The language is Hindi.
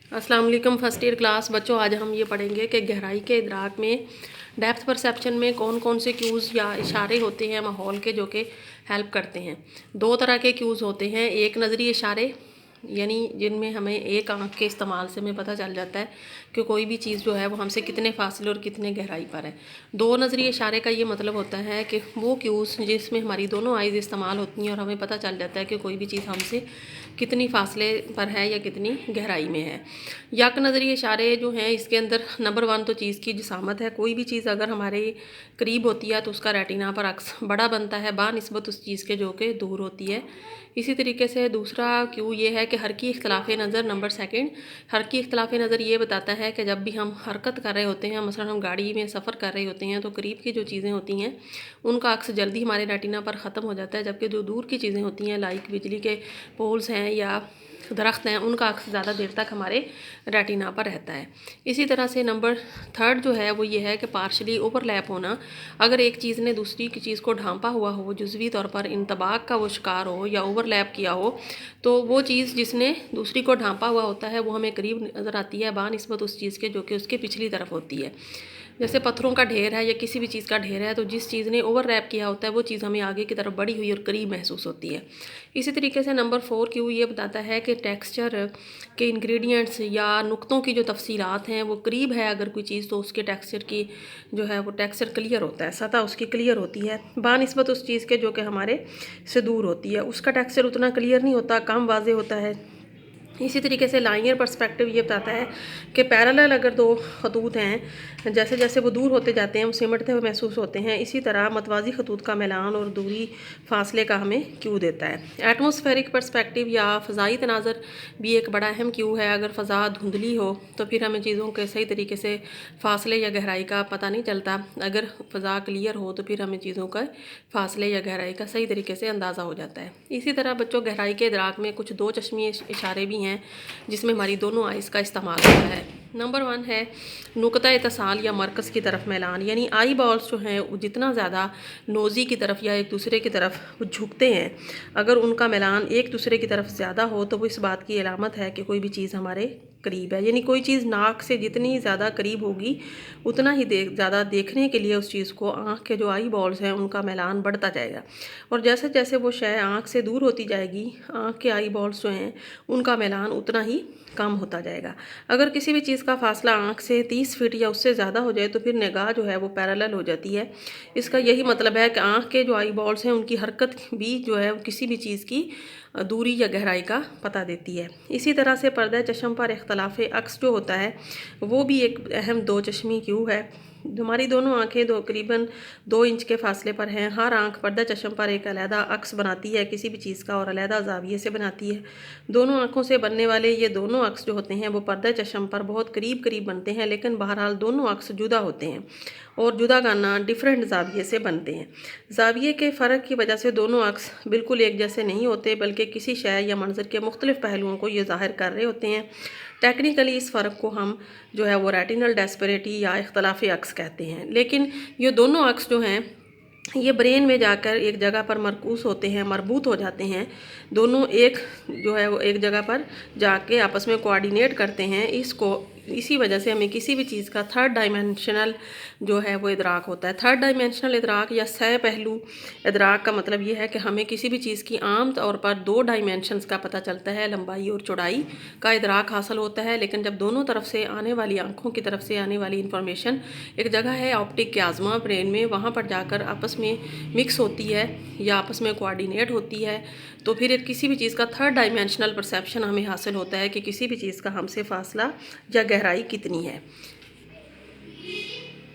अस्सलाम वालेकुम फर्स्ट ईयर क्लास बच्चों, आज हम ये पढ़ेंगे कि गहराई के इदराक में डेप्थ परसेप्शन में कौन कौन से क्यूज़ या इशारे होते हैं माहौल के जो कि हेल्प करते हैं। दो तरह के क्यूज़ होते हैं, एक नज़री इशारे यानी जिनमें हमें एक आंख के इस्तेमाल से हमें पता चल जाता है कि कोई भी चीज़ जो है वो हमसे कितने फासले और कितने गहराई पर है। दो नज़री इशारे का ये मतलब होता है कि वो क्यूज़ जिसमें हमारी दोनों आइज़ इस्तेमाल होती हैं और हमें पता चल जाता है कि कोई भी चीज़ हमसे कितनी फासले पर है या कितनी गहराई में है। यक नज़री इशारे जो हैं इसके अंदर नंबर वन तो चीज़ की जिसामत है। कोई भी चीज़ अगर हमारे करीब होती है तो उसका रेटिना पर अक्स बड़ा बनता है बानिस्बत उस चीज़ के जो कि दूर होती है। इसी तरीके से दूसरा क्यू ये है कि हर की इख्तलाफ नज़र नंबर सेकंड, हर की इख्तलाफ नज़र ये बताता है कि जब भी हम हरकत कर रहे होते हैं, मसलन हम गाड़ी में सफ़र कर रहे होते हैं, तो करीब की जो चीज़ें होती हैं उनका अक्स जल्दी हमारे रेटिना पर ख़त्म हो जाता है, जबकि जो दूर की चीज़ें होती हैं लाइक बिजली के पोल्स हैं या दरख्त हैं उनका अक्स ज़्यादा देर तक हमारे रेटिना पर रहता है। इसी तरह से नंबर थर्ड जो है वो ये है कि पार्शली ओवरलैप होना। अगर एक चीज़ ने दूसरी की चीज़ को ढांपा हुआ हो, जुज़वी तौर पर इंतबाक का वो शिकार हो या ओवरलैप किया हो, तो वो चीज़ जिसने दूसरी को ढांपा हुआ होता है वो हमें करीब नज़र आती है बानिस्बत उस चीज़ के जो कि उसके पिछली तरफ होती है। जैसे पत्थरों का ढेर है या किसी भी चीज़ का ढेर है, तो जिस चीज़ ने ओवर रैप किया होता है वो चीज़ हमें आगे की तरफ बढ़ी हुई और करीब महसूस होती है। इसी तरीके से नंबर फोर क्यू ये बताता है कि टेक्सचर के इंग्रेडिएंट्स या नुक्तों की जो तफसीलात हैं वो करीब है अगर कोई चीज़, तो उसके टेक्सचर की जो है वो टेक्सचर क्लियर होता है, सतह उसकी क्लियर होती है बानिस्बत उस चीज़ के जो कि हमारे से दूर होती है। उसका टेक्सचर उतना क्लियर नहीं होता, कम वाजे होता है। इसी तरीके से लाइनियर पर्सपेक्टिव ये बताता है कि पैरेलल अगर दो खतूत हैं, जैसे जैसे वो दूर होते जाते हैं वो सिमटते हुए महसूस होते हैं, इसी तरह मतवाजी खतूत का मिलान और दूरी फासले का हमें क्यू देता है। एटमॉस्फेरिक पर्सपेक्टिव या फ़ज़ाई तनाज़र भी एक बड़ा अहम क्यू है। अगर फ़ज़ा धुंधली हो तो फिर हमें चीज़ों के सही तरीके से फासले या गहराई का पता नहीं चलता। अगर फ़ज़ा क्लियर हो तो फिर हमें चीज़ों का फासले या गहराई का सही तरीके से अंदाज़ा हो जाता है। इसी तरह बच्चों, गहराई के इदराक में कुछ दो चश्मी इशारे भी हैं जिसमें हमारी दोनों आइज़ का इस्तेमाल होता है। नंबर वन है नुक्ता इत्तिसाल या मरकज़ की तरफ मैलान, यानी आई बॉल्स जो हैं वो जितना ज़्यादा नोज़ी की तरफ या एक दूसरे की तरफ वो झुकते हैं, अगर उनका मैलान एक दूसरे की तरफ ज़्यादा हो तो वो इस बात की अलामत है कि कोई भी चीज़ हमारे करीब है। यानी कोई चीज़ नाक से जितनी ज़्यादा करीब होगी उतना ही ज़्यादा देखने के लिए उस चीज़ को आँख के जो आई बॉल्स हैं उनका मैलान बढ़ता जाएगा, और जैसे जैसे वो शय आँख से दूर होती जाएगी आँख के आई बॉल्स जो हैं उनका मैलान उतना ही कम होता जाएगा। अगर किसी भी चीज़ का फासला आँख से 30 फीट या उससे ज़्यादा हो जाए तो फिर निगाह जो है वो पैरेलल हो जाती है। इसका यही मतलब है कि आँख के जो आई बॉल्स हैं उनकी हरकत भी जो है किसी भी चीज़ की दूरी या गहराई का पता देती है। इसी तरह से पर्दा चश्म पर इख्तलाफ अक्स जो होता है वो भी एक अहम दो चश्मी क्यू है। हमारी दोनों आंखें करीबन 2 इंच के फासले पर हैं। हर आंख पर्दा चश्म पर एक अलहदा अक्स बनाती है किसी भी चीज़ का और अलहदा ज़ाविये से बनाती है। दोनों आंखों से बनने वाले ये दोनों अक्स जो होते हैं वो पर्दा चश्म पर बहुत करीब करीब बनते हैं, लेकिन बहरहाल दोनों अक्स जुदा होते हैं और जुदा गाना डिफरेंट ज़ाविये से बनते हैं। ज़ाविये के फ़र्क की वजह से दोनों अक्स बिल्कुल एक जैसे नहीं होते, बल्कि किसी शय या मंजर के मुख्तलिफ पहलुओं को ये ज़ाहिर कर रहे होते हैं। टेक्निकली इस फ़र्क को हम जो है वो रेटिनल डिस्पैरिटी या इख्तलाफी अक्स कहते हैं। लेकिन ये दोनों अक्स जो हैं ये ब्रेन में जाकर एक जगह पर मरकूस होते हैं, मरबूत हो जाते हैं। दोनों एक जो है वो एक जगह पर जाके आपस में कोऑर्डिनेट करते हैं। इसी वजह से हमें किसी भी चीज़ का थर्ड डायमेंशनल जो है वो इदराक होता है। थर्ड डायमेंशनल इदराक या सह पहलू इदराक का मतलब ये है कि हमें किसी भी चीज़ की आम तौर पर 2 डायमेंशंस का पता चलता है, लंबाई और चौड़ाई का इदराक हासिल होता है। लेकिन जब दोनों तरफ से आने वाली आँखों की तरफ से आने वाली इंफॉर्मेशन एक जगह है ऑप्टिक क्याज़्मा ब्रेन में, वहाँ पर जाकर आपस में मिक्स होती है या आपस में कोऑर्डिनेट होती है, तो फिर किसी भी चीज़ का थर्ड डायमेंशनल परसेप्शन हमें हासिल होता है कि किसी भी चीज़ का हमसे फासला या गहराई कितनी है।